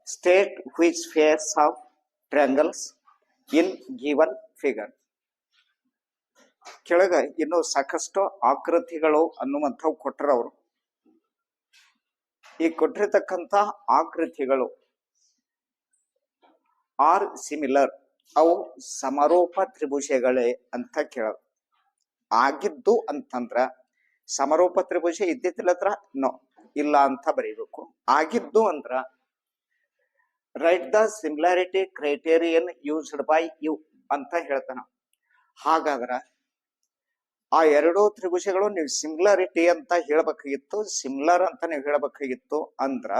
State which pairs of triangles in given figure. ಕೆಳಗ ಇನ್ನು ಸಾಕಷ್ಟು ಆಕೃತಿಗಳು ಅನ್ನುವಂಥವು ಕೊಟ್ಟರು ಅವರು. ಈ ಕೊಟ್ಟಿರತಕ್ಕಂಥ ಆಕೃತಿಗಳು ಆರ್ ಸಿಮಿಲರ್, ಅವು ಸಮರೂಪ ತ್ರಿಭುಜಗಳೇ ಅಂತ ಕೇಳೋದು. ಆಗಿದ್ದು ಅಂತಂದ್ರ ಸಮರೂಪ ತ್ರಿಭುಜ ಇದ್ದಿದ್ದಿಲ್ಲ ಹತ್ರ ನೋ ಇಲ್ಲ ಅಂತ ಬರೀಬೇಕು. ಆಗಿದ್ದು ಅಂದ್ರ write the similarity criterion used by you ಅಂತ ಹೇಳ್ತಾನ. ಹಾಗಾದ್ರ ಆ ಎರಡೂ ತ್ರಿಭುಜಗಳು ನೀವು ಸಿಮಿಲಾರಿಟಿ ಅಂತ ಹೇಳ್ಬೇಕಾಗಿತ್ತು, ಸಿಮಿಲರ್ ಅಂತ ನೀವು ಹೇಳ್ಬೇಕಾಗಿತ್ತು. ಅಂದ್ರ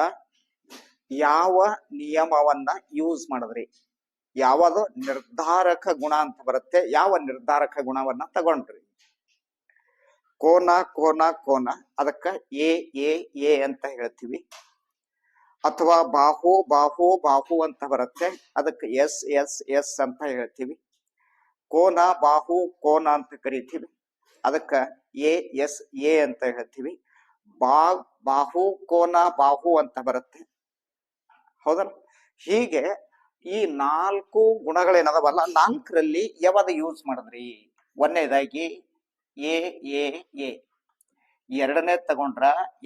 ಯಾವ ನಿಯಮವನ್ನ ಯೂಸ್ ಮಾಡಿದ್ರಿ, ಯಾವುದು ನಿರ್ಧಾರಕ ಗುಣ ಅಂತ ಬರುತ್ತೆ, ಯಾವ ನಿರ್ಧಾರಕ ಗುಣವನ್ನ ತಗೊಂಡ್ರಿ. ಕೋನ ಕೋನ ಕೋನ ಅದಕ್ಕ ಎ ಎ ಎ ಅಂತ ಹೇಳ್ತೀವಿ. ಅಥವಾ ಬಾಹು ಬಾಹು ಬಾಹು ಅಂತ ಬರುತ್ತೆ, ಅದಕ್ಕೆ ಎಸ್ ಎಸ್ ಎಸ್ ಅಂತ ಹೇಳ್ತೀವಿ. ಕೋನ ಬಾಹು ಕೋನ ಅಂತ ಕರಿತೀವಿ, ಅದಕ್ಕ ಎ ಎಸ್ ಎ ಅಂತ ಹೇಳ್ತೀವಿ. ಬಾಹು ಕೋನ ಬಾಹು ಅಂತ ಬರುತ್ತೆ, ಹೌದಲ್ಲ. ಹೀಗೆ ಈ ನಾಲ್ಕು ಗುಣಗಳೇನದವಲ್ಲ, ನಾಲ್ಕರಲ್ಲಿ ಯಾವ್ದು ಯೂಸ್ ಮಾಡಿದ್ರಿ. ಒಂದನೇದಾಗಿ ಎ ಎ ಎ, ಎರಡನೇ ತಗೊಂಡ್ರ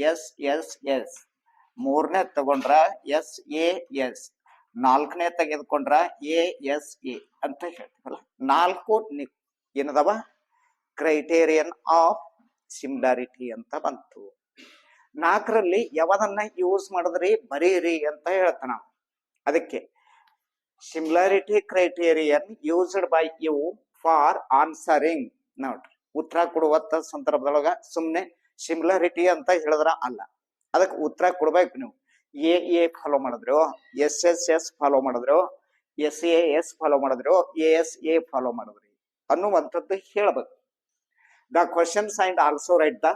ಎಸ್ ಎಸ್ ಎಸ್, ಮೂರನೇ ತಗೊಂಡ್ರ ಎಸ್ ಎ ಎಸ್, ನಾಲ್ಕನೇ ತೆಗೆದುಕೊಂಡ್ರ ಎ ಎಸ್ ಎ ಅಂತ ಹೇಳ್ತೀವಲ್ಲ. ನಾಲ್ಕು ಏನದವ ಕ್ರೈಟೇರಿಯನ್ ಆಫ್ ಸಿಮಿಲಾರಿಟಿ ಅಂತ ಬಂತು. ನಾಲ್ಕರಲ್ಲಿ ಯಾವದನ್ನ ಯೂಸ್ ಮಾಡಿದ್ರಿ ಬರೀರಿ ಅಂತ ಹೇಳ್ತಾನ. ಅದಕ್ಕೆ similarity criterion used by you for answering. ನೋಡ್ರಿ, ಉತ್ತರ ಕೊಡುವಂತ ಸಂದರ್ಭದೊಳಗ ಸುಮ್ನೆ ಸಿಮಿಲಾರಿಟಿ ಅಂತ ಹೇಳಿದ್ರ ಅಲ್ಲ, ಅದಕ್ಕೆ ಉತ್ತರ ಕೊಡ್ಬೇಕು. ನೀವು ಎ ಎ ಫಾಲೋ ಮಾಡಿದ್ರು, ಎಸ್ ಎಸ್ ಎಸ್ ಫಾಲೋ ಮಾಡಿದ್ರು, ಎಸ್ ಎ ಎಸ್ ಫಾಲೋ ಮಾಡಿದ್ರು, ಎ ಎಸ್ ಎ ಫಾಲೋ ಮಾಡಿದ್ರಿ ಅನ್ನುವಂಥದ್ದು ಹೇಳ್ಬೇಕು. The question and also write the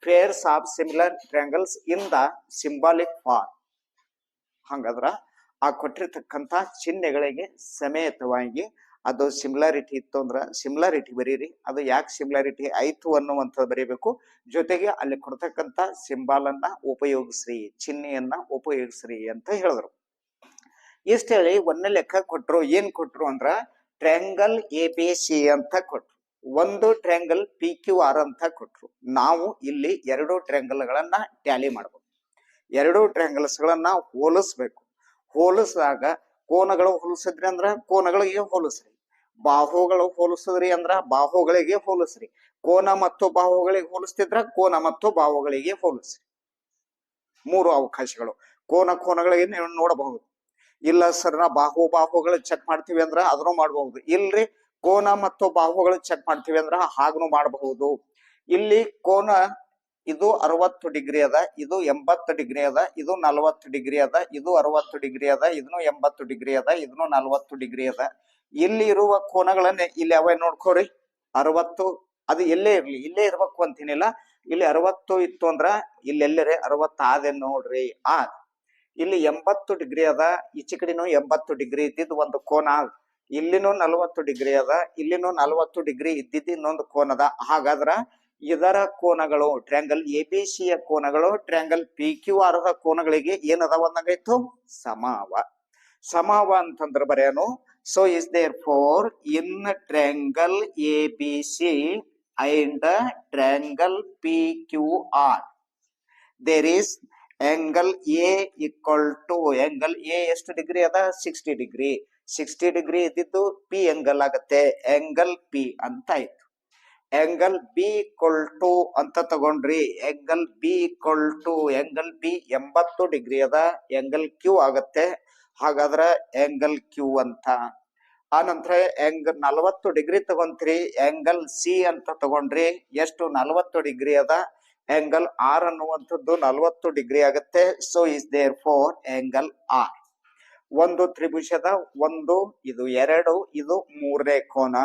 pairs of similar triangles in the symbolic form. ಹಂಗಂದ್ರ ಆ ಕೊಟ್ಟಿರ್ತಕ್ಕಂಥ ಚಿಹ್ನೆಗಳಿಗೆ ಸಮೇತವಾಗಿ ಅದು ಸಿಮಿಲಾರಿಟಿ ಇತ್ತು ಅಂದ್ರ ಸಿಮಿಲಾರಿಟಿ ಬರೀರಿ. ಅದು ಯಾಕೆ ಸಿಮಿಲಾರಿಟಿ ಆಯ್ತು ಅನ್ನುವಂಥದ್ದು ಬರೀಬೇಕು. ಜೊತೆಗೆ ಅಲ್ಲಿ ಕೊಡ್ತಕ್ಕಂಥ ಸಿಂಬಾಲ್ ಅನ್ನ ಉಪಯೋಗಿಸ್ರಿ, ಚಿಹ್ನೆಯನ್ನ ಉಪಯೋಗಿಸ್ರಿ ಅಂತ ಹೇಳಿದ್ರು. ಇಷ್ಟ ಹೇಳಿ ಒಂದೇ ಲೆಕ್ಕ ಕೊಟ್ರು. ಏನ್ ಕೊಟ್ರು ಅಂದ್ರ ಟ್ರಯಾಂಗಲ್ ಎ ಬಿ ಸಿ ಅಂತ ಕೊಟ್ರು, ಒಂದು ಟ್ರಯಾಂಗಲ್ ಪಿ ಕ್ಯೂ ಆರ್ ಅಂತ ಕೊಟ್ರು. ನಾವು ಇಲ್ಲಿ ಎರಡು ಟ್ರಯಾಂಗಲ್ ಗಳನ್ನ ಟ್ಯಾಲಿ ಮಾಡ್ಬೇಕು, ಎರಡು ಟ್ರಯಾಂಗಲ್ಸ್ ಗಳನ್ನ ಹೋಲಿಸ್ಬೇಕು. ಹೋಲಿಸಿದಾಗ ಕೋನಗಳು ಹೋಲಿಸಿದ್ರಿ ಅಂದ್ರ ಕೋನಗಳಿಗೆ ಹೋಲಿಸ್ರಿ, ಬಾಹುಗಳು ಹೋಲಿಸಿದ್ರಿ ಅಂದ್ರ ಬಾಹುಗಳಿಗೆ ಹೋಲಿಸ್ರಿ, ಕೋನ ಮತ್ತು ಬಾಹುಗಳಿಗೆ ಹೋಲಿಸ್ತಿದ್ರ ಕೋನ ಮತ್ತು ಬಾಹುಗಳಿಗೆ ಹೋಲಿಸ್ರಿ. ಮೂರು ಅವಕಾಶಗಳು. ಕೋನ ಕೋನಗಳಿಗೆ ನೀವು ನೋಡಬಹುದು. ಇಲ್ಲ ಸರ್ ನಾ ಬಾಹುಗಳು ಚೆಕ್ ಮಾಡ್ತೀವಿ ಅಂದ್ರ ಅದನ್ನು ಮಾಡಬಹುದು. ಇಲ್ರಿ ಕೋನ ಮತ್ತು ಬಾಹುಗಳು ಚೆಕ್ ಮಾಡ್ತೀವಿ ಅಂದ್ರ ಹಾಗನು ಮಾಡಬಹುದು. ಇಲ್ಲಿ ಕೋನ ಇದು 60 ಡಿಗ್ರಿ ಅದ, ಇದು 80 ಡಿಗ್ರಿ ಅದ, ಇದು 40 ಡಿಗ್ರಿ ಅದ, ಇದು 60 ಡಿಗ್ರಿ ಅದ, ಇದನ್ನು 80 ಡಿಗ್ರಿ ಅದ, ಇದನ್ನು 40 ಡಿಗ್ರಿ ಅದ. ಇಲ್ಲಿ ಇರುವ ಕೋನಗಳನ್ನೇ ಇಲ್ಲಿ ಅವೇ ನೋಡ್ಕೋರಿ. 60 ಅದು ಎಲ್ಲೇ ಇರ್ಲಿ, ಇಲ್ಲೇ ಇರ್ಬೇಕು ಅಂತೇನಿಲ್ಲ. ಇಲ್ಲಿ 60 ಇತ್ತು ಅಂದ್ರ ಇಲ್ಲೆಲ್ಲರೇ 60 ಆದೆ ನೋಡ್ರಿ. ಇಲ್ಲಿ 80 ಡಿಗ್ರಿ ಅದ, ಈಚೆ ಕಡೆನೂ 80 ಡಿಗ್ರಿ ಇದ್ದಿದ್ದು ಒಂದು ಕೋನ. ಇಲ್ಲಿನೂ 40 ಡಿಗ್ರಿ ಅದ, ಇಲ್ಲಿನೂ 40 ಡಿಗ್ರಿ ಇದ್ದಿದ್ದು ಇನ್ನೊಂದು ಕೋನ ಅದ. ಹಾಗಾದ್ರ ಇದರ ಕೋನಗಳು ಟ್ರಯಾಂಗಲ್ ಎ ಬಿ ಸಿ ಯ ಕೋನಗಳು ಟ್ರಯಾಂಗಲ್ ಪಿ ಕ್ಯೂ ಆರ್ ದ ಕೋನಗಳಿಗೆ ಏನದಾವ ಅಂದಂಗಾಯ್ತು, ಸಮಾವ. ಸಮಾವ ಅಂತಂದ್ರ ಬರೆಯನು. So is therefore in triangle A B C and triangle P Q R there is angle A equal to angle A ಎಷ್ಟು ಡಿಗ್ರಿ ಅದ, 60 ಡಿಗ್ರಿ. 60 ಡಿಗ್ರಿ ಇದ್ದಿದ್ದು ಪಿ ಆಂಗಲ್ ಆಗತ್ತೆ, ಆಂಗಲ್ ಪಿ ಅಂತ ಆಯ್ತು. ಆಂಗಲ್ ಬಿ ಈಕ್ವಲ್ ಟು ಅಂತ ತಗೊಂಡ್ರಿ, angle B equal to angle B 80 degree ಅದ, angle Q ಆಗತ್ತೆ. ಹಾಗಾದ್ರ ಆಂಗಲ್ ಕ್ಯೂ ಅಂತ. ಆ ನಂತರ ಆಂಗಲ್ 40 ಡಿಗ್ರಿ ತಗೊಂತ್ರಿ, ಆಂಗಲ್ ಸಿ ಅಂತ ತಗೊಂಡ್ರಿ, ಎಷ್ಟು 40 ಡಿಗ್ರಿ ಅದ. ಆಂಗಲ್ ಆರ್ ಅನ್ನುವಂಥದ್ದು 40 ಡಿಗ್ರಿ ಆಗತ್ತೆ. So is therefore angle R. ಒಂದು ತ್ರಿಭುಜದ ಒಂದು, ಇದು ಎರಡು, ಇದು ಮೂರನೇ ಕೋನ.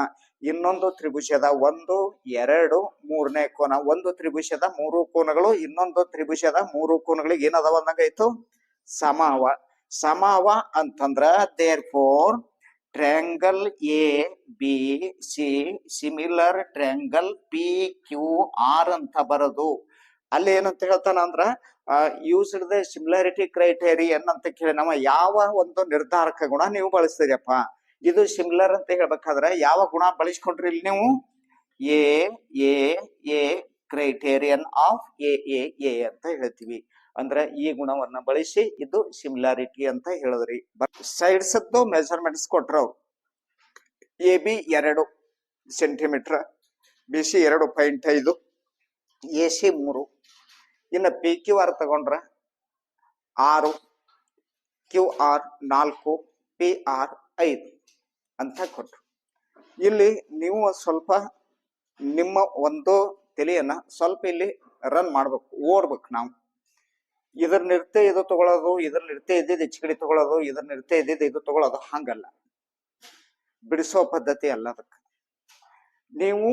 ಇನ್ನೊಂದು ತ್ರಿಭುಜದ ಒಂದು, ಎರಡು, ಮೂರನೇ ಕೋನ. ಒಂದು ತ್ರಿಭುಜದ ಮೂರು ಕೋನಗಳು ಇನ್ನೊಂದು ತ್ರಿಭುಜದ ಮೂರು ಕೋನಗಳಿಗೆ ಏನದಾವ ಅಂದಂಗಾಯ್ತು, ಸಮಾವ. ಸಮಾವ ಅಂತಂದ್ರ therefore triangle A B C similar triangle P Q R ಅಂತ ಬರೋದು. ಅಲ್ಲಿ ಏನಂತ ಹೇಳ್ತಾನ ಅಂದ್ರ ಯೂಸ್ಡ್ ದ ಸಿಮಿಲಾರಿಟಿ ಕ್ರೈಟೇರಿಯನ್ ಅಂತ ಕೇಳಿ ನಾವು ಯಾವ ಒಂದು ನಿರ್ಧಾರಕ ಗುಣ ನೀವು ಬಳಸ್ತೀರಪ್ಪ. ಇದು ಸಿಮಿಲರ್ ಅಂತ ಹೇಳ್ಬೇಕಾದ್ರೆ ಯಾವ ಗುಣ ಬಳಸ್ಕೊಂಡ್ರಿ ಇಲ್ಲಿ ನೀವು? A A A criterion of A ಅಂತ ಹೇಳ್ತೀವಿ. ಅಂದ್ರೆ ಈ ಗುಣವನ್ನ ಬಳಸಿ ಇದು ಸಿಮಿಲಾರಿಟಿ ಅಂತ ಹೇಳಿದ್ರಿ. ಸೈಡ್ಸ್ ಮೆಜರ್ಮೆಂಟ್ಸ್ ಕೊಟ್ರವ್ರು. A B 2 centimetre, B C 2.5, A C 3. ಇನ್ನು ಪಿ ಕ್ಯೂ ಆರ್ ತಗೊಂಡ್ರ 6, ಕ್ಯೂ ಆರ್ 4, ಪಿ ಆರ್ 5 ಅಂತ ಕೊಟ್ರು. ಇಲ್ಲಿ ನೀವು ಸ್ವಲ್ಪ ನಿಮ್ಮ ಒಂದು ತಲೆಯನ್ನ ಸ್ವಲ್ಪ ಇಲ್ಲಿ ರನ್ ಮಾಡ್ಬೇಕು, ಓಡ್ಬೇಕು. ನಾವು ಇದ್ರ ನಿರ್ತೆ ಇದು ತಗೊಳ್ಳೋದು, ಇದ್ರ ನಿರ್ತೆ ಇದ್ದಿದ್ದು ಹೆಚ್ಚಿಗಡಿ ತಗೊಳ್ಳೋದು, ಇದ್ರ ನಿರ್ತೆ ಇದ್ದಿದ್ದು ಇದು ತಗೊಳ್ಳೋದು ಹಂಗಲ್ಲ, ಬಿಡಿಸೋ ಪದ್ಧತಿ ಅಲ್ಲ. ಅದಕ್ಕೆ ನೀವು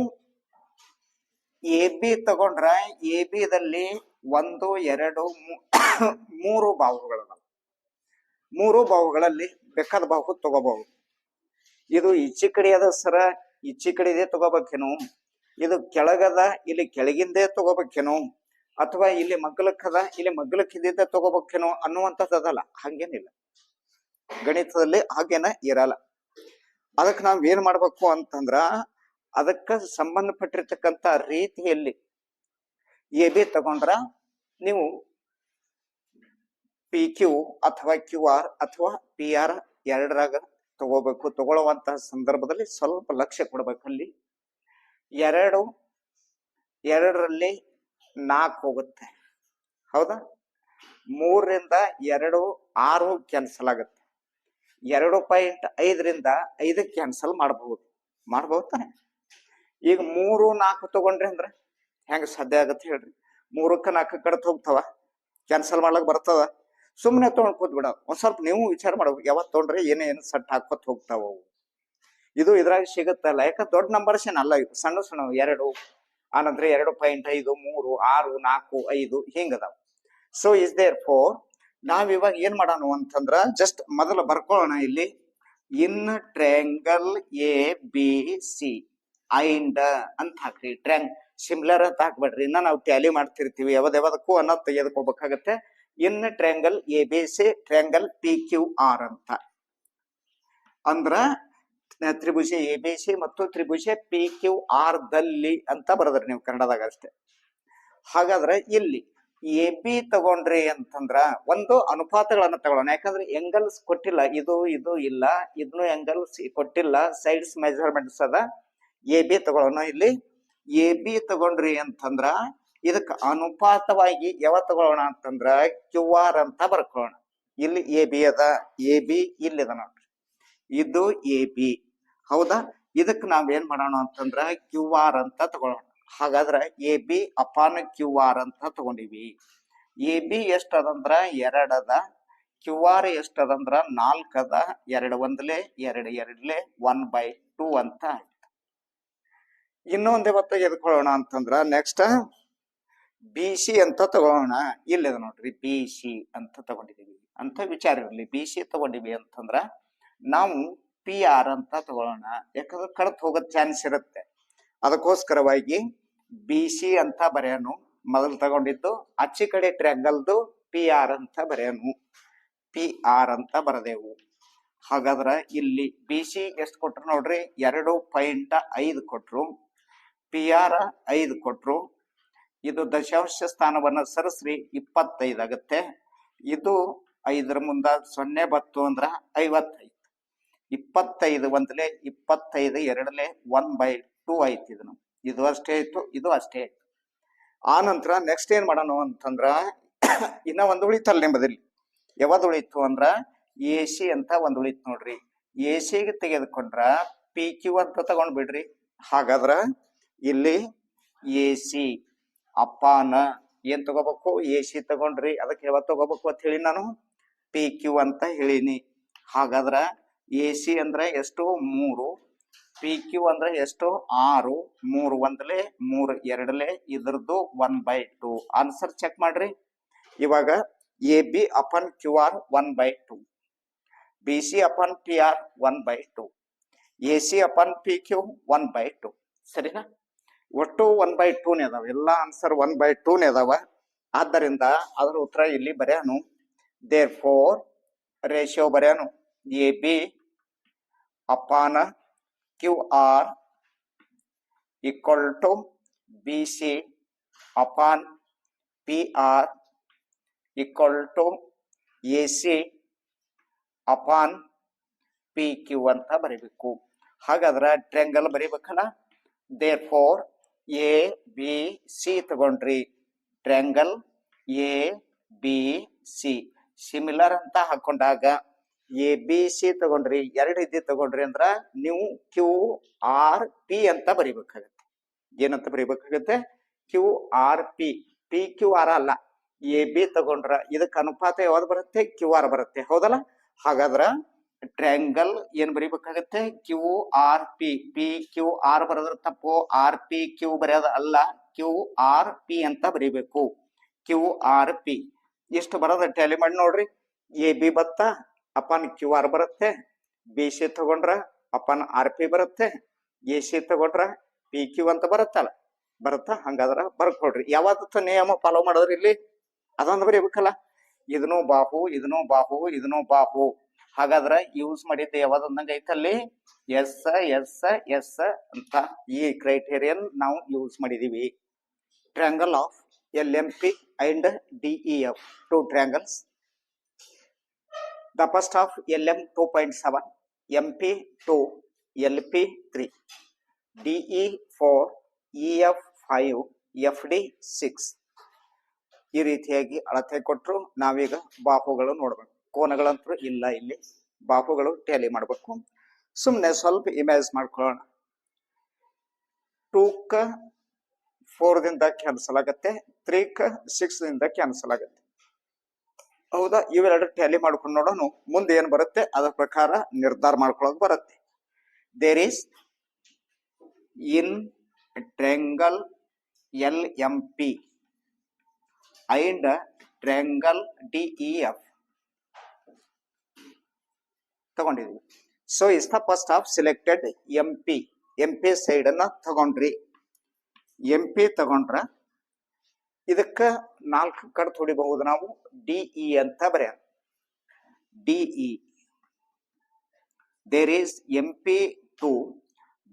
ಎ ಬಿ ತಗೊಂಡ್ರ ಎ ಬಿದಲ್ಲಿ 1, 2, 3 ಬಾಹುಗಳದಾವ. 3 ಬಾಹುಗಳಲ್ಲಿ ಬೇಕಾದ ಬಾಹು ತಗೋಬಹುದು. ಇದು ಈಚೆ ಕಡೆ ಅದ ಸರ, ಈಚೆ ಕಡೆದೇ ತಗೋಬೇಕೇನು, ಇದು ಕೆಳಗದ ಇಲ್ಲಿ ಕೆಳಗಿಂದೇ ತಗೋಬೇಕೇನು, ಅಥವಾ ಇಲ್ಲಿ ಮಗ್ಗಲಕ್ಕದ ಇಲ್ಲಿ ಮಗ್ಗಲಕ್ಕಿದ್ದ ತಗೋಬೇಕೇನು ಅನ್ನುವಂಥದ್ದಲ್ಲ. ಹಂಗೇನಿಲ್ಲ, ಗಣಿತದಲ್ಲಿ ಹಾಗೇನ ಇರಲ್ಲ. ಅದಕ್ಕೆ ನಾವ್ ಏನ್ ಮಾಡ್ಬೇಕು ಅಂತಂದ್ರ ಅದಕ್ಕ ಸಂಬಂಧಪಟ್ಟಿರ್ತಕ್ಕಂಥ ರೀತಿಯಲ್ಲಿ ಎ ಬಿ ತಗೊಂಡ್ರ ನೀವು ಪಿ ಕ್ಯೂ ಅಥವಾ ಕ್ಯೂ ಆರ್ ಅಥವಾ ಪಿ ಆರ್ ಎರಡರಾಗ ತಗೋಬೇಕು. ತಗೊಳ್ಳುವಂತಹ ಸಂದರ್ಭದಲ್ಲಿ ಸ್ವಲ್ಪ ಲಕ್ಷ್ಯ ಕೊಡ್ಬೇಕು. ಅಲ್ಲಿ 2ರಲ್ಲಿ 4 ಹೋಗುತ್ತೆ, ಹೌದಾ? 3ರಿಂದ 2 6 ಕ್ಯಾನ್ಸಲ್ ಆಗುತ್ತೆ. 2.5ರಿಂದ 5 ಕ್ಯಾನ್ಸಲ್ ಮಾಡಬಹುದು ತಾನೆ. ಈಗ 3, 4 ತಗೊಂಡ್ರಿ ಅಂದ್ರೆ ಹೆಂಗ ಸಾಧ್ಯ ಆಗತ್ತೆ ಹೇಳ್ರಿ? 3ಕ್ಕೆ 4 ಕಡತ್ ಹೋಗ್ತಾವ, ಕ್ಯಾನ್ಸಲ್ ಮಾಡ್ಲಕ್ ಬರ್ತದ? ಸುಮ್ಮನೆ ತಗೊಂಡ್ ಕೂತ್ ಬಿಡ. ಒಂದ್ ಸ್ವಲ್ಪ ನೀವು ವಿಚಾರ ಮಾಡ್ಬೇಕು, ಯಾವತ್ ತೊಗೊಂಡ್ರೆ ಏನೇನು ಸಟ್ ಹಾಕೋತ್ ಹೋಗ್ತಾವ. ಇದು ಇದ್ರಾಗ ಸಿಗುತ್ತಲ್ಲ, ಯಾಕ ದೊಡ್ಡ ನಂಬರ್ಸ್ ಏನಲ್ಲ ಇವು, ಸಣ್ಣ ಸಣ್ಣ 2, ಆನಂತರ 2.5, 3, 6, 4, 5 ಹಿಂಗದಾವ. ಸೊ ಇಸ್ ದೇರ್ ಫೋರ್ ನಾವ್ ಇವಾಗ ಏನ್ ಮಾಡೋಣ ಅಂತಂದ್ರ ಜಸ್ಟ್ ಮೊದಲು ಬರ್ಕೊಳ್ಳೋಣ. ಇಲ್ಲಿ ಇನ್ triangle A B C and ಅಂತ ಹಾಕ್ರಿ. ಸಿಮಿಲರ್ ಅಂತ ಹಾಕ್ಬೇಡ್ರಿ, ಇನ್ನ ನಾವು ಟ್ಯಾಲಿ ಮಾಡ್ತಿರ್ತೀವಿ, ಯಾವ್ದಕ್ಕೂ ಅನ್ನೋದು ತೆಗೆದುಕೋಬೇಕಾಗತ್ತೆ. In triangle A B C triangle P Q R ಅಂತ ಅಂದ್ರ ತ್ರಿಭುಜ ಎ ಬಿ ಸಿ ಮತ್ತು ತ್ರಿಭುಜ ಪಿ ಕ್ಯೂ ಆರ್ ದಲ್ಲಿ ಅಂತ ಬರದ್ರಿ ನೀವು ಕನ್ನಡದಾಗ ಅಷ್ಟೇ. ಹಾಗಾದ್ರೆ ಇಲ್ಲಿ ಎ ಬಿ ತಗೊಂಡ್ರಿ ಅಂತಂದ್ರ ಒಂದು ಅನುಪಾತಗಳನ್ನ ತಗೊಳ್ಳೋಣ. ಯಾಕಂದ್ರೆ ಎಂಗಲ್ಸ್ ಕೊಟ್ಟಿಲ್ಲ, ಇದು ಇಲ್ಲ, ಇದನ್ನು ಎಂಗಲ್ಸ್ ಕೊಟ್ಟಿಲ್ಲ, ಸೈಡ್ಸ್ ಮೆಜರ್ಮೆಂಟ್ಸ್ ಅದ. ಎ ಬಿ ತಗೊಳ್ಳೋಣ. ಇಲ್ಲಿ ಎ ಬಿ ತಗೊಂಡ್ರಿ ಅಂತಂದ್ರ ಇದಕ್ಕೆ ಅನುಪಾತವಾಗಿ ಯಾವ ತಗೊಳ್ಳೋಣ ಅಂತಂದ್ರ ಕ್ಯೂ ಆರ್ ಅಂತ ಬರ್ಕೊಳ್ಳೋಣ. ಇಲ್ಲಿ ಎ ಬಿ ಅದ, ಎ ಬಿ ಇಲ್ಲಿದ ನೋಡ್ರಿ, ಇದು ಎ ಬಿ, ಹೌದಾ? ಇದಕ್ಕೆ ನಾವೇನ್ ಮಾಡೋಣ ಅಂತಂದ್ರ ಕ್ಯೂ ಆರ್ ಅಂತ ತಗೊಳ್ಳೋಣ. ಹಾಗಾದ್ರ A B upon Q R ಅಂತ ತಗೊಂಡಿವಿ. ಎ ಬಿ ಎಷ್ಟ ಅದಂದ್ರ 2 ಅದ, ಕ್ಯೂ ಆರ್ ಎಷ್ಟ ಅದಂದ್ರ 4 ಅದ. 2 1 2 1/2 ಅಂತ ಆಯ್ತು. ಇನ್ನೊಂದ್ ಯಾವತ್ತ ಎದ್ಕೊಳ್ಳೋಣ ಅಂತಂದ್ರ ನೆಕ್ಸ್ಟ್ ಬಿ ಸಿ ಅಂತ ತಗೋಣ. ಇಲ್ಲಿದೆ ನೋಡ್ರಿ, ಬಿ ಸಿ ಅಂತ ತಗೊಂಡಿದೀವಿ ಅಂತ ವಿಚಾರ ಇರಲಿ. ಬಿ ಸಿ ತಗೊಂಡಿವಿ ಅಂತಂದ್ರ ನಾವು ಪಿ ಆರ್ ಅಂತ ತಗೊಳ್ಳೋಣ. ಯಾಕಂದ್ರೆ ಕಳತ್ ಹೋಗೋ ಚಾನ್ಸ್ ಇರುತ್ತೆ. ಅದಕ್ಕೋಸ್ಕರವಾಗಿ ಬಿ ಸಿ ಅಂತ ಬರೆಯೋನು. ಮೊದಲು ತಗೊಂಡಿದ್ದು ಅಚ್ಚಿ ಕಡೆ ಟ್ರ್ಯಾಂಗಲ್ದು ಪಿ ಆರ್ ಅಂತ ಬರೆಯೋನು. ಪಿ ಆರ್ ಅಂತ ಬರದೆವು. ಹಾಗಾದ್ರ ಇಲ್ಲಿ ಬಿ ಸಿ ಎಷ್ಟು ಕೊಟ್ರು ನೋಡ್ರಿ, 2.5 ಕೊಟ್ರು. ಪಿ ಆರ್ 5 ಕೊಟ್ರು. ಇದು ದಶಾಂಶ ಸ್ಥಾನವನ್ನ ಸರಿಸ್ರಿ 25 ಆಗತ್ತೆ. ಇದು 5ರ ಮುಂದ 0 ಬತ್ತು ಅಂದ್ರ 55. 25 1 25 2 1/2 ಆಯ್ತು. ಇದು ಅಷ್ಟೇ ಆಯ್ತು, ಇದು ಅಷ್ಟೇ ಆಯ್ತು. ಆ ನಂತರ ನೆಕ್ಸ್ಟ್ ಏನ್ ಮಾಡೋಣ ಅಂತಂದ್ರ ಇನ್ನ ಒಂದು ಉಳಿತಲ್ಲ ನಿಮ್ಮದಲ್ಲಿ. ಯಾವ್ದು ಉಳಿತು ಅಂದ್ರ ಎ ಸಿ ಅಂತ ಒಂದು ಉಳಿತು ನೋಡ್ರಿ. ಎ ಸಿಗೆ ತೆಗೆದುಕೊಂಡ್ರ ಪಿ ಕ್ಯೂ ಅಂತ ತಗೊಂಡ್ ಬಿಡ್ರಿ. ಹಾಗಾದ್ರ ಇಲ್ಲಿ ಎ ಸಿ ಅಪಾನ ಏನ್ ತಗೋಬೇಕು? ಎ ಸಿ ತಗೊಂಡ್ರಿ. ಅದಕ್ಕೆ ಯಾವತ್ತು ತಗೋಬೇಕು ಅಂತ ಹೇಳಿ ನಾನು ಪಿ ಕ್ಯೂ ಅಂತ ಹೇಳಿನಿ. ಹಾಗಾದ್ರ ಎ ಸಿ ಅಂದ್ರೆ ಎಷ್ಟು? 3. ಪಿ ಕ್ಯೂ ಅಂದ್ರೆ ಎಷ್ಟು? 6. 3 1 3 2 ಇದ್ರದ್ದು 1/2. ಆನ್ಸರ್ ಚೆಕ್ ಮಾಡ್ರಿ. ಇವಾಗ A B upon Q R 1/2, B C upon P R 1/2, A C upon P Q 1/2. ಸರಿನಾ? ಒಟ್ಟು 1/2 ಅದಾವ. ಎಲ್ಲಾ ಆನ್ಸರ್ 1/2 ಅದಾವ. ಆದ್ದರಿಂದ ಅದರ ಉತ್ತರ ಇಲ್ಲಿ ಬರ್ಯಾನು. ದೇರ್ ಫೋರ್ ರೇಷಿಯೋ ಬರ್ಯಾನು A B upon Q R equal to B C upon P R equal to A C upon P Q ಅಂತ ಬರೀಬೇಕು. ಹಾಗಾದ್ರೆ ಟ್ರ್ಯಾಂಗಲ್ ಬರೀಬೇಕಲ್ಲ. Therefore A B C ತಗೊಂಡ್ರಿ, triangle A B C similar ಅಂತ ಹಾಕೊಂಡಾಗ A B C ತಗೊಂಡ್ರಿ, ಎರಡು ಇದ್ದಿ ತಗೊಂಡ್ರಿ ಅಂದ್ರ ನೀವು ಕ್ಯೂ ಆರ್ ಪಿ ಅಂತ ಬರಿಬೇಕಾಗತ್ತೆ. ಏನಂತ ಬರಿಬೇಕಾಗತ್ತೆ? Q R P. P Q R ಅಲ್ಲ, ಎ ಬಿ ತಗೊಂಡ್ರ ಇದಕ್ಕೆ ಅನುಪಾತ ಯಾವ್ದು ಬರುತ್ತೆ? ಕ್ಯೂ ಆರ್ ಬರುತ್ತೆ, ಹೌದಲ್ಲ? ಹಾಗಾದ್ರ ಟ್ರ್ಯಾಂಗಲ್ ಏನ್ ಬರಿಬೇಕಾಗತ್ತೆ? Q R P. P Q R ಬರೋದ್ರ ತಪ್ಪು, ಆರ್ ಪಿ ಕ್ಯೂ ಬರೆಯೋದ ಅಲ್ಲ, ಕ್ಯೂ ಆರ್ ಪಿ ಅಂತ ಬರಿಬೇಕು. ಕ್ಯೂ ಆರ್ ಪಿ ಎಷ್ಟು ಬರೋದ ಟ್ಯಾಲಿ ಮಾಡಿ ನೋಡ್ರಿ. ಎ ಬಿ ಬತ್ತ ಅಪಾನ್ ಕ್ಯೂ ಆರ್ ಬರುತ್ತೆ, ಬಿ ಸಿ ತಗೊಂಡ್ರ ಅಪಾನ್ ಆರ್ ಪಿ ಬರುತ್ತೆ, ಎ ಸಿ ತಗೊಂಡ್ರ ಪಿ ಕ್ಯೂ ಅಂತ ಬರುತ್ತಲ್ಲ, ಬರುತ್ತಾ? ಹಂಗಾದ್ರ ಬರ್ಕೊಡ್ರಿ. ಯಾವತ್ತ ನಿಯಮ ಫಾಲೋ ಮಾಡೋದ್ರಿ ಇಲ್ಲಿ? ಅದೊಂದು ಬರೀಬೇಕಲ್ಲ. ಇದನ್ನು ಬಾಹು, ಇದನ್ನು ಬಾಹು, ಇದನ್ನು ಬಾಹು. ಹಾಗಾದ್ರ ಯೂಸ್ ಮಾಡಿದ್ದೆ ಯಾವ್ದಂದಂಗ ಐತಲ್ಲಿ? ಎಸ್ ಎಸ್ ಎಸ್ ಅಂತ ಈ ಕ್ರೈಟೇರಿಯನ್ ನಾವು ಯೂಸ್ ಮಾಡಿದೀವಿ. Triangle of L M P and D E F, two triangles. The first of LM 2.7, MP 2, LP 3, DE 4, EF 5, FD 6. ಈ ರೀತಿಯಾಗಿ ಅಳತೆ ಕೊಟ್ಟರು. ನಾವೀಗ ಬಾಹುಗಳು ನೋಡ್ಬೇಕು. ಕೋನಗಳಂತೂ ಇಲ್ಲ ಇಲ್ಲಿ, ಬಾಹುಗಳು ಟ್ಯಾಲಿ ಮಾಡ್ಬೇಕು. ಸುಮ್ಮನೆ ಸ್ವಲ್ಪ ಇಮೇಜ್ ಮಾಡ್ಕೊಳ್ಳೋಣ. 2ಕ 4 ದಿಂದ ಕ್ಯಾನ್ಸಲ್ ಆಗತ್ತೆ, 3ಕ 6 ದಿಂದ ಕ್ಯಾನ್ಸಲ್ ಆಗತ್ತೆ, ಹೌದಾ? ಇವೆರಡು ಟ್ಯಾಲಿ ಮಾಡ್ಕೊಂಡು ನೋಡೋಣ ಮುಂದೆ ಏನ್ ಬರುತ್ತೆ, ಅದರ ಪ್ರಕಾರ ನಿರ್ಧಾರ ಮಾಡ್ಕೊಳ್ಳೋದು ಬರುತ್ತೆ. There is in triangle L M P and triangle D E F ತಗೊಂಡಿದ್ವಿ. So is the first of selected M P. M P side ಅನ್ನ ತಗೊಂಡ್ರಿ. ಎಂ ಪಿ ತಗೊಂಡ್ರ ಇದಕ್ಕ 4 ಕಡೆ ಹೊಡಿಬಹುದು ನಾವು. ಡಿಇ ಅಂತ ಬರೆಯ. DE there is M P 2,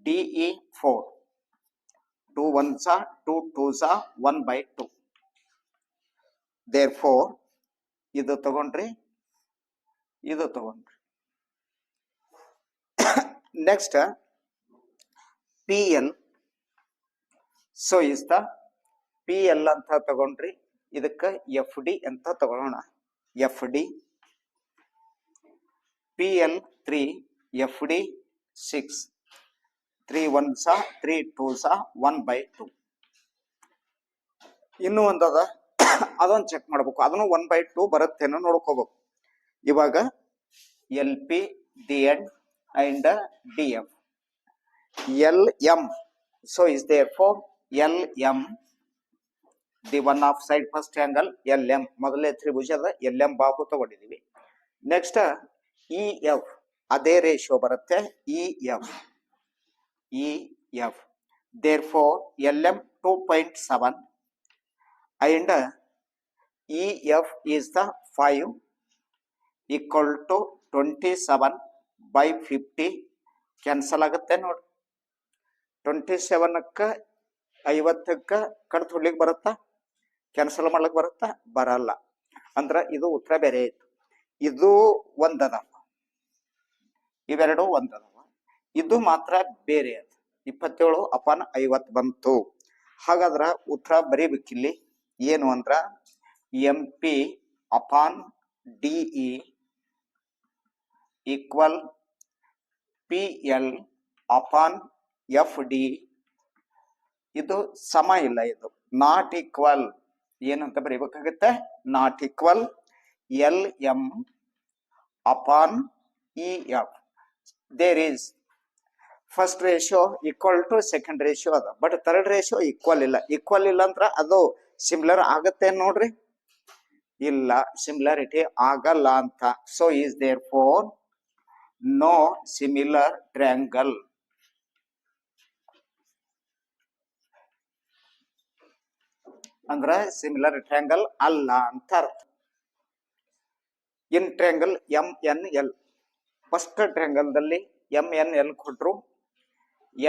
DE 4, 2 1s 2 2s 1/2. Therefore ಇದು ತಗೊಂಡ್ರಿ, ಇದು ತಗೊಂಡ್ರಿ. Next P L. So is the P L ಅಂತ ತಗೊಂಡ್ರಿ, ಇದಕ್ಕ ಎಫ್ ಡಿ ಅಂತ ತಗೊಳ್ಳೋಣ. F D P L 3, F D 6, 3 1s 3 2s 1/2. ಇನ್ನೂ ಒಂದದ, ಅದೊಂದು ಚೆಕ್ ಮಾಡ್ಬೇಕು. ಅದನ್ನು 1/2 ಬರುತ್ತೇನೋ ನೋಡ್ಕೋಬೇಕು. ಇವಾಗ L P the end and D F L M. So is therefore L M the one of side first angle L M. ಮೊದಲೇ ತ್ರಿಭುಜದ L M ಬಾಹು ತಗೊಂಡಿದೀವಿ. ನೆಕ್ಸ್ಟ್ ಇ ಎಫ್, ಅದೇ ರೇಷಿಯೋ ಬರುತ್ತೆ. E F, E F therefore L M 2.7 and EF is the 5 equal to 27/50. Cancel ಆಗುತ್ತೆ ನೋಡಿ. 27ಕ್ಕ 50ಕ್ಕ ಕಡ್ದು ಹೊಡ್ಲಿಕ್ಕೆ ಬರುತ್ತಾ? ಕ್ಯಾನ್ಸಲ್ ಮಾಡ್ಲಿಕ್ಕೆ ಬರುತ್ತಾ? ಬರಲ್ಲ. ಅಂದ್ರ ಇದು ಉತ್ತರ ಬೇರೆ ಇತ್ತು. ಇದು ಒಂದದವ, ಇವೆರಡು ಒಂದದವ, ಇದು ಮಾತ್ರ ಬೇರೆ ಅದ. 27/50 ಬಂತು. ಹಾಗಾದ್ರ ಉತ್ತರ ಬರೀಬೇಕಿಲ್ಲಿ. ಏನು ಅಂದ್ರ M P upon D E equal P L upon F D. ಇದು ಸಮ ಇಲ್ಲ, ಇದು ನಾಟ್ ಈಕ್ವಲ್. ಏನಂತ ಬರೀಬೇಕಾಗುತ್ತೆ? Not equal L M upon E F. There is first ratio equal to second ratio ಅದ, ಬಟ್ ಥರ್ಡ್ ರೇಷಿಯೋ ಈಕ್ವಲ್ ಇಲ್ಲ. Equal ಇಲ್ಲ ಅಂದ್ರ ಅದು ಸಿಮಿಲರ್ ಆಗತ್ತೆ ನೋಡ್ರಿ. ಇಲ್ಲ, ಸಿಮಿಲಾರಿಟಿ ಆಗಲ್ಲ ಅಂತ. So is therefore no similar triangle. ಅಂದ್ರ ಸಿಮಿಲರ್ ಟ್ರ್ಯಾಂಗಲ್ ಅಲ್ಲ ಅಂತ ಅರ್ಥ. In triangle MNL, first triangle ದಲ್ಲಿ MNL ಕೊಟ್ರು,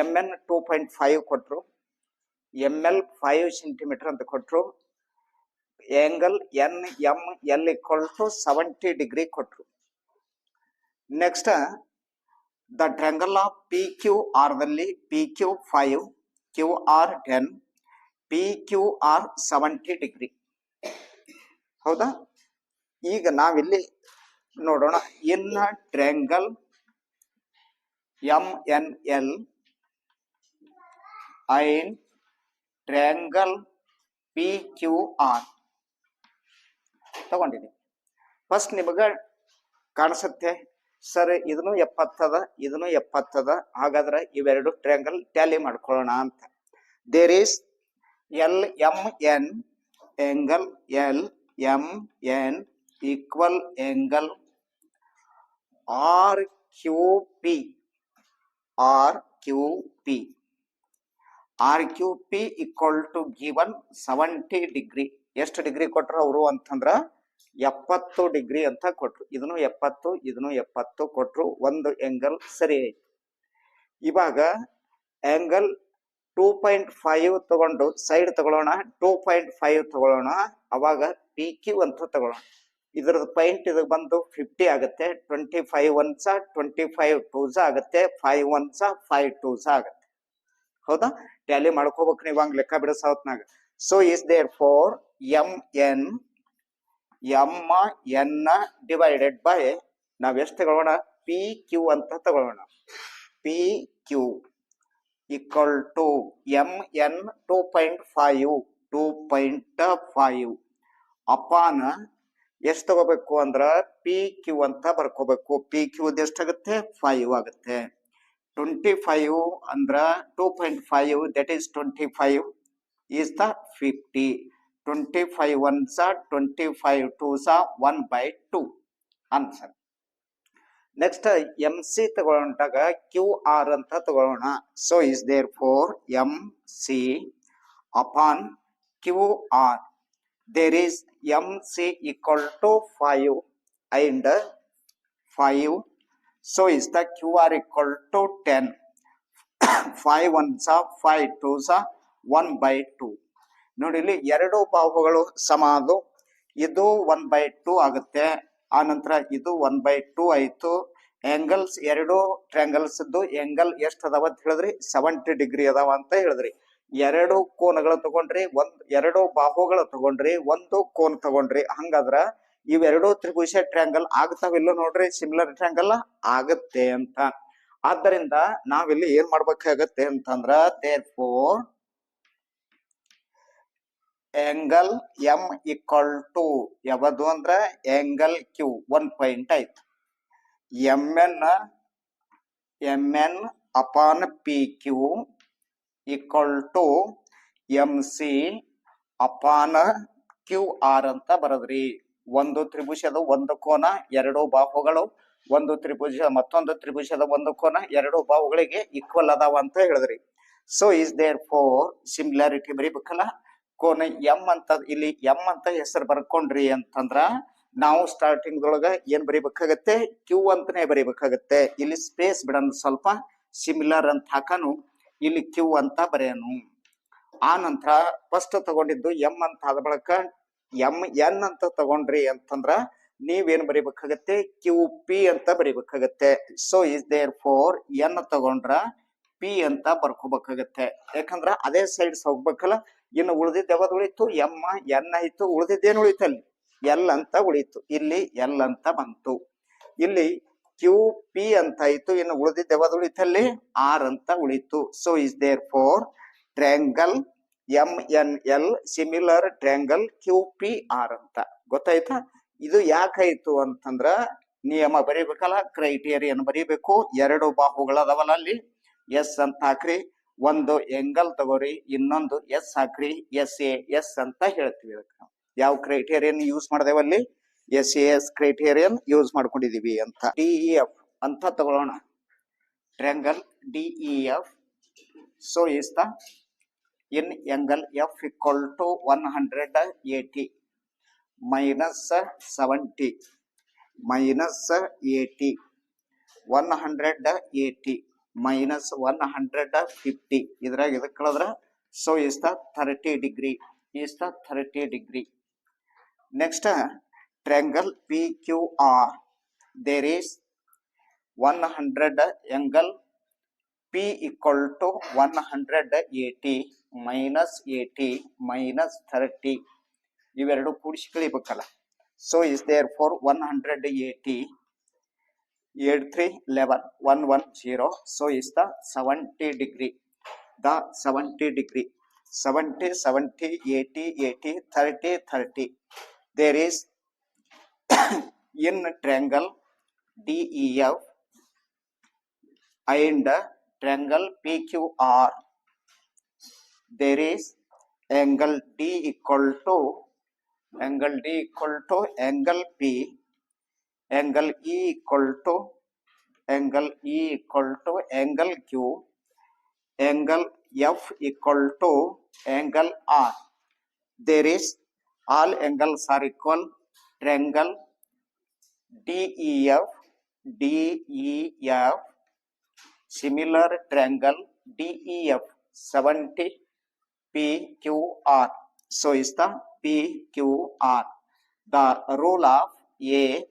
MN 2.5 ಕೊಟ್ರು, ML 5 ಸೆಂಟಿಮೀಟರ್ ಅಂತ ಕೊಟ್ರು, ಆಂಗಲ್ NML = 70 ಡಿಗ್ರಿ ಕೊಟ್ರು. Next the triangle of PQR ದಲ್ಲಿ PQ 5, QR 10, PQR 70 ಡಿಗ್ರಿ. ಹೌದಾ? ಈಗ ನಾವಿಲ್ಲಿ ನೋಡೋಣ, in triangle MNL and triangle PQR ತಗೊಂಡಿದ್ದೀವಿ. ಫಸ್ಟ್ ನಿಮಗ ಕಾಣಿಸುತ್ತೆ ಸರ್ ಇದನ್ನು 70 ಅದ, ಇದನ್ನು 70 ಅದ, ಹಾಗಾದ್ರೆ ಇವೆರಡು ಟ್ರ್ಯಾಂಗಲ್ ಟ್ಯಾಲಿ ಮಾಡ್ಕೊಳ್ಳೋಣ ಅಂತ. There is LMN angle LMN equal angle RQP equal to given 70 degree. ಎಷ್ಟು ಡಿಗ್ರಿ ಕೊಟ್ರು ಅವರು ಅಂತಂದ್ರ 70 ಡಿಗ್ರಿ ಅಂತ ಕೊಟ್ರು. ಇದನ್ನು 70, ಇದನ್ನು 70 ಕೊಟ್ರು. ಒಂದು ಆಂಗಲ್ ಸರಿ ಆಯ್ತು. ಇವಾಗ ಆಂಗಲ್ 2.5 ತಗೊಂಡು ಸೈಡ್ ತಗೊಳ್ಳೋಣ, 2.5 ತಗೊಳ್ಳೋಣ. ಅವಾಗ PQ ಅಂತ ತಗೊಳ್ಳೋಣ. ಇದ್ರದ್ದು ಪಾಯಿಂಟ್ ಇದು ಬಂದು 50 ಆಗುತ್ತೆ. 25 1s 25 2s ಆಗುತ್ತೆ, 5 1s 5 2s ಆಗುತ್ತೆ. ಹೌದಾ? ಟ್ಯಾಲಿ ಮಾಡ್ಕೋಬೇಕು ನೀವು ಹಂಗ ಲೆಕ್ಕ ಬಿಡಿಸೋತ್ನಾಗ. So is therefore MN divided by ನಾವ್ ಎಷ್ಟು ತಗೊಳ್ಳೋಣ, PQ ಅಂತ ತಗೊಳ್ಳೋಣ. PQ equal to MN 2.5 ಅಪಾನ ಎಷ್ಟು ತಗೋಬೇಕು ಅಂದ್ರ PQ ಅಂತ ಬರ್ಕೋಬೇಕು. PQ ಎಷ್ಟಾಗುತ್ತೆ, 5 ಆಗುತ್ತೆ. 25 ಅಂದ್ರ 2.5 that is 25 is the 50. 25 1s 25 2s 1/2 answer. Next MC ತಗೊಳ್ಳೋಂಟಾಗ QR ಅಂತ ತಗೊಳ್ಳೋಣ. So is therefore MC upon QR. There is MC equal to 5 and 5. So is the QR equal to 10. 5 1s 5 2s 1/2. ನೋಡಿ ಇಲ್ಲಿ ಎರಡು ಬಾಹುಗಳು ಸಮ ಅದು. ಇದು 1/2 ಆಗುತ್ತೆ. ಆ ನಂತರ ಇದು 1/2 ಆಯ್ತು. ಆಂಗಲ್ಸ್ ಎರಡು ಟ್ರ್ಯಾಂಗಲ್ಸ್ ಆಂಗಲ್ ಎಷ್ಟು ಅದಾವ ಅಂತ ಹೇಳಿದ್ರಿ, 70 ಡಿಗ್ರಿ ಅದಾವ ಅಂತ ಹೇಳಿದ್ರಿ. ಎರಡು ಕೋನಗಳು ತಗೊಂಡ್ರಿ, ಎರಡು ಬಾಹುಗಳು ತಗೊಂಡ್ರಿ, ಒಂದು ಕೋನ್ ತಗೊಂಡ್ರಿ. ಹಂಗಾದ್ರ ಇವೆರಡು ತ್ರಿಭುಜ ಟ್ರ್ಯಾಂಗಲ್ ಆಗ್ತಾವಿಲ್ಲ ನೋಡ್ರಿ, ಸಿಮಿಲರ್ ಟ್ರ್ಯಾಂಗಲ್ ಆಗುತ್ತೆ ಅಂತ. ಆದ್ದರಿಂದ ನಾವಿಲ್ಲಿ ಏನ್ ಮಾಡ್ಬೇಕಾಗತ್ತೆ ಅಂತಂದ್ರ therefore angle M equal to ಯಾವುದು ಅಂದ್ರ ಆಂಗಲ್ Q 1 ಪಾಯಿಂಟ್ ಆಯ್ತು. MN upon PQ equal to MC ಅಪಾನ QR ಅಂತ ಬರದ್ರಿ. ಒಂದು ತ್ರಿಭುಜದ ಒಂದು ಕೋನ, ಎರಡು ಬಾಹುಗಳು, ಒಂದು ತ್ರಿಭುಜ ಮತ್ತೊಂದು ತ್ರಿಭುಜದ ಒಂದು ಕೋನ, ಎರಡು ಬಾಹುಗಳಿಗೆ ಈಕ್ವಲ್ ಅದಾವ ಅಂತ ಹೇಳಿದ್ರಿ. So is therefore similarity ಬರೀಬೇಕಲ್ಲ. ಕೋನ M ಅಂತ ಇಲ್ಲಿ M ಅಂತ ಹೆಸರು ಬರ್ಕೊಂಡ್ರಿ ಅಂತಂದ್ರ ನಾವು ಸ್ಟಾರ್ಟಿಂಗ್ ದೊಳಗ ಏನ್ ಬರೀಬೇಕಾಗತ್ತೆ, Q ಅಂತಾನೆ ಬರೀಬೇಕಾಗತ್ತೆ. ಇಲ್ಲಿ ಸ್ಪೇಸ್ ಬಿಡೋಣ, ಸ್ವಲ್ಪ ಸಿಮಿಲರ್ ಅಂತ ಹಾಕನು, ಇಲ್ಲಿ Q ಅಂತ ಬರೆಯನು. ಆ ನಂತರ ಫಸ್ಟ್ ತಗೊಂಡಿದ್ದು M ಅಂತ ಆದ ಬಳಿಕ MN ಅಂತ ತಗೊಂಡ್ರಿ ಅಂತಂದ್ರ ನೀವೇನ್ ಬರೀಬೇಕಾಗತ್ತೆ, QP ಅಂತ ಬರೀಬೇಕಾಗತ್ತೆ. So is therefore N ತಗೊಂಡ್ರ P ಅಂತ ಬರ್ಕೋಬೇಕಾಗತ್ತೆ. ಯಾಕಂದ್ರ ಅದೇ ಸೈಡ್ಸ್ ಹೋಗ್ಬೇಕಲ್ಲ. ಇನ್ನು ಉಳಿದಿದ್ದು ಯಾವ್ದು ಉಳಿತು, M N ಆಯ್ತು. ಉಳಿದಿದ್ದೇನು ಉಳಿತು, ಅಲ್ಲಿ L ಅಂತ ಉಳಿತು. ಇಲ್ಲಿ L ಅಂತ ಬಂತು. ಇಲ್ಲಿ QP ಅಂತ ಆಯ್ತು. ಇನ್ನು ಉಳಿದಿದ್ದು ಯಾವ್ದು ಉಳಿತಲ್ಲಿ, R ಅಂತ ಉಳಿತು. So is therefore triangle MNL similar triangle QPR ಅಂತ. ಗೊತ್ತಾಯ್ತಾ? ಇದು ಯಾಕಾಯ್ತು ಅಂತಂದ್ರ ನಿಯಮ ಬರೀಬೇಕಲ್ಲ, ಕ್ರೈಟೇರಿಯನ್ ಬರೀಬೇಕು. ಎರಡು ಬಾಹುಗಳದವಲ್ಲ, ಅಲ್ಲಿ S ಅಂತ ಹಾಕ್ರಿ. ಒಂದು ಆಂಗಲ್ ತಗೋರಿ, ಇನ್ನೊಂದು S ಹಾಕ್ರಿ. SAS ಅಂತ ಹೇಳ್ತೀವಿ. ಯಾವ ಕ್ರೈಟೇರಿಯನ್ ಯೂಸ್ ಮಾಡ್ದೇವಲ್ಲಿ, SAS ಕ್ರೈಟೇರಿಯನ್ ಯೂಸ್ ಮಾಡ್ಕೊಂಡಿದೀವಿ ಅಂತ. DEF ಅಂತ ತಗೊಳ್ಳೋಣ, triangle DEF. So is the in angle F equal to 180 minus 70 minus 80 180 minus 150 ಇದ್ರಾಗ ಇದಕ್ಕೆ ಕಳೆದ್ರ so is the 30 degree is the 30 degree. Next triangle PQR, there is 100 angle P equal to 180 minus 80 minus 30 ಇವೆರಡು ಕೂಡಿಸಿ ಕಳಿಬೇಕಲ್ಲ. So is therefore 180 8 3 11 110 so is the 70 degree. The 70 degree 70 70 80 80 30 30 there is in triangle DEF and triangle PQR there is angle D equal to angle P, angle E equal to angle Q, angle F equal to angle R. There is all angles are equal. Triangle DEF similar triangle DEF 70 PQR. So is the PQR. The rule of A.